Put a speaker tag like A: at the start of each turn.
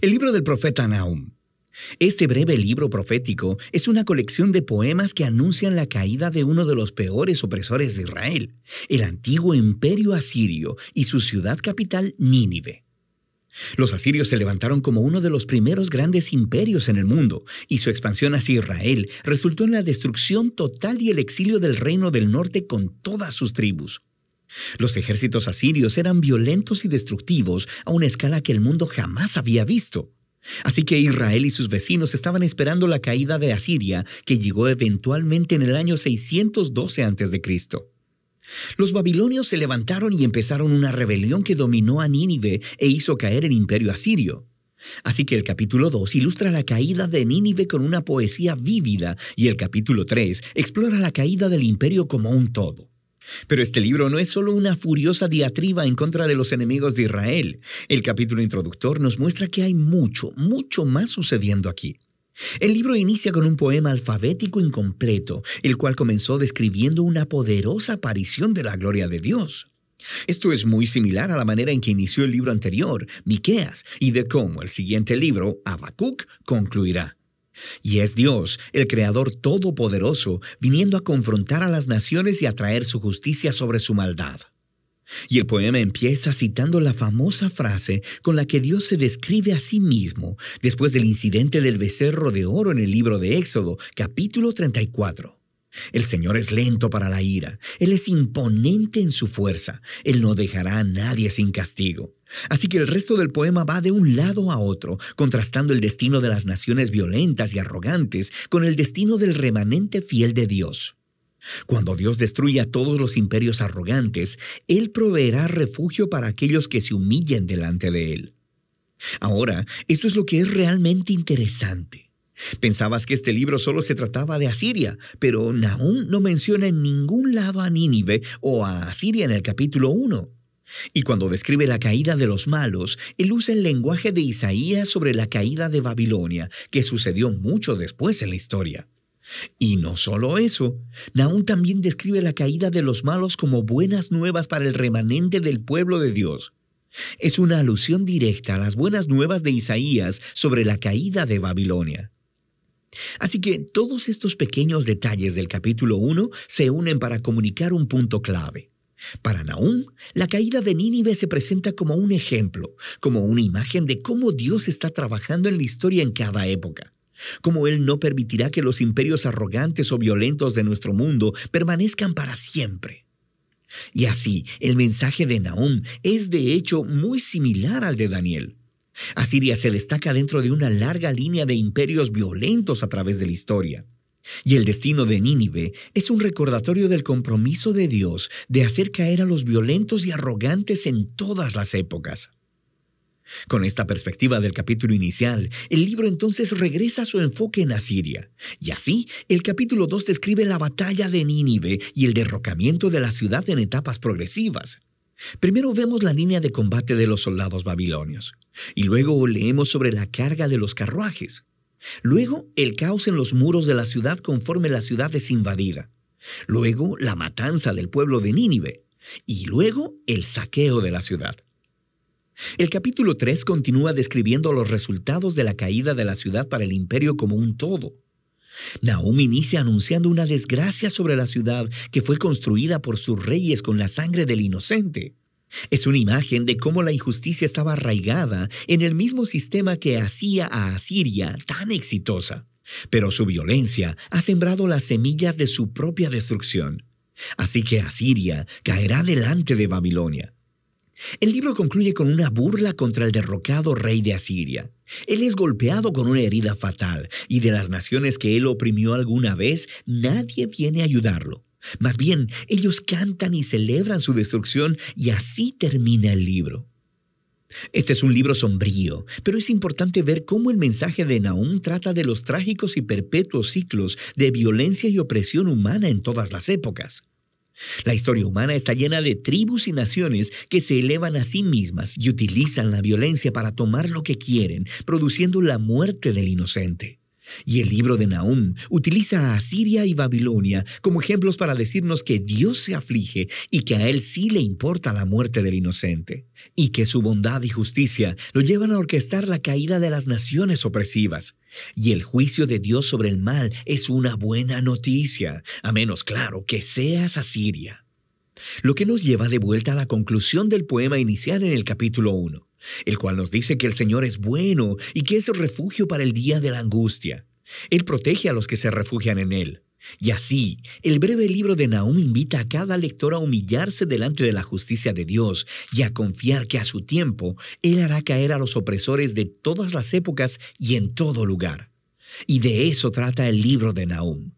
A: El libro del profeta Nahum. Este breve libro profético es una colección de poemas que anuncian la caída de uno de los peores opresores de Israel, el antiguo imperio asirio y su ciudad capital, Nínive. Los asirios se levantaron como uno de los primeros grandes imperios en el mundo, y su expansión hacia Israel resultó en la destrucción total y el exilio del reino del norte con todas sus tribus. Los ejércitos asirios eran violentos y destructivos a una escala que el mundo jamás había visto. Así que Israel y sus vecinos estaban esperando la caída de Asiria, que llegó eventualmente en el año 612 a.C. Los babilonios se levantaron y empezaron una rebelión que dominó a Nínive e hizo caer el imperio asirio. Así que el capítulo 2 ilustra la caída de Nínive con una poesía vívida y el capítulo 3 explora la caída del imperio como un todo. Pero este libro no es solo una furiosa diatriba en contra de los enemigos de Israel. El capítulo introductor nos muestra que hay mucho más sucediendo aquí. El libro inicia con un poema alfabético incompleto, el cual comenzó describiendo una poderosa aparición de la gloria de Dios. Esto es muy similar a la manera en que inició el libro anterior, Miqueas, y de cómo el siguiente libro, Habacuc, concluirá. Y es Dios, el Creador Todopoderoso, viniendo a confrontar a las naciones y a traer su justicia sobre su maldad. Y el poema empieza citando la famosa frase con la que Dios se describe a sí mismo después del incidente del becerro de oro en el libro de Éxodo, capítulo 34. El Señor es lento para la ira, Él es imponente en su fuerza, Él no dejará a nadie sin castigo. Así que el resto del poema va de un lado a otro, contrastando el destino de las naciones violentas y arrogantes con el destino del remanente fiel de Dios. Cuando Dios destruya a todos los imperios arrogantes, Él proveerá refugio para aquellos que se humillen delante de Él. Ahora, esto es lo que es realmente interesante. Pensabas que este libro solo se trataba de Asiria, pero Nahum no menciona en ningún lado a Nínive o a Asiria en el capítulo 1. Y cuando describe la caída de los malos, él usa el lenguaje de Isaías sobre la caída de Babilonia, que sucedió mucho después en la historia. Y no solo eso, Nahum también describe la caída de los malos como buenas nuevas para el remanente del pueblo de Dios. Es una alusión directa a las buenas nuevas de Isaías sobre la caída de Babilonia. Así que todos estos pequeños detalles del capítulo 1 se unen para comunicar un punto clave. Para Nahum, la caída de Nínive se presenta como un ejemplo, como una imagen de cómo Dios está trabajando en la historia en cada época, cómo Él no permitirá que los imperios arrogantes o violentos de nuestro mundo permanezcan para siempre. Y así, el mensaje de Nahum es de hecho muy similar al de Daniel. Asiria se destaca dentro de una larga línea de imperios violentos a través de la historia. Y el destino de Nínive es un recordatorio del compromiso de Dios de hacer caer a los violentos y arrogantes en todas las épocas. Con esta perspectiva del capítulo inicial, el libro entonces regresa a su enfoque en Asiria. Y así, el capítulo 2 describe la batalla de Nínive y el derrocamiento de la ciudad en etapas progresivas. Primero vemos la línea de combate de los soldados babilonios, y luego leemos sobre la carga de los carruajes. Luego, el caos en los muros de la ciudad conforme la ciudad es invadida. Luego, la matanza del pueblo de Nínive. Y luego, el saqueo de la ciudad. El capítulo 3 continúa describiendo los resultados de la caída de la ciudad para el imperio como un todo. Nahum inicia anunciando una desgracia sobre la ciudad que fue construida por sus reyes con la sangre del inocente. Es una imagen de cómo la injusticia estaba arraigada en el mismo sistema que hacía a Asiria tan exitosa. Pero su violencia ha sembrado las semillas de su propia destrucción. Así que Asiria caerá delante de Babilonia. El libro concluye con una burla contra el derrocado rey de Asiria. Él es golpeado con una herida fatal, y de las naciones que él oprimió alguna vez, nadie viene a ayudarlo. Más bien, ellos cantan y celebran su destrucción, y así termina el libro. Este es un libro sombrío, pero es importante ver cómo el mensaje de Nahum trata de los trágicos y perpetuos ciclos de violencia y opresión humana en todas las épocas. La historia humana está llena de tribus y naciones que se elevan a sí mismas y utilizan la violencia para tomar lo que quieren, produciendo la muerte del inocente. Y el libro de Nahum utiliza a Asiria y Babilonia como ejemplos para decirnos que Dios se aflige y que a Él sí le importa la muerte del inocente, y que su bondad y justicia lo llevan a orquestar la caída de las naciones opresivas. Y el juicio de Dios sobre el mal es una buena noticia, a menos, claro, que seas Asiria. Lo que nos lleva de vuelta a la conclusión del poema inicial en el capítulo 1, el cual nos dice que el Señor es bueno y que es refugio para el día de la angustia. Él protege a los que se refugian en Él. Y así, el breve libro de Nahum invita a cada lector a humillarse delante de la justicia de Dios y a confiar que a su tiempo Él hará caer a los opresores de todas las épocas y en todo lugar. Y de eso trata el libro de Nahum.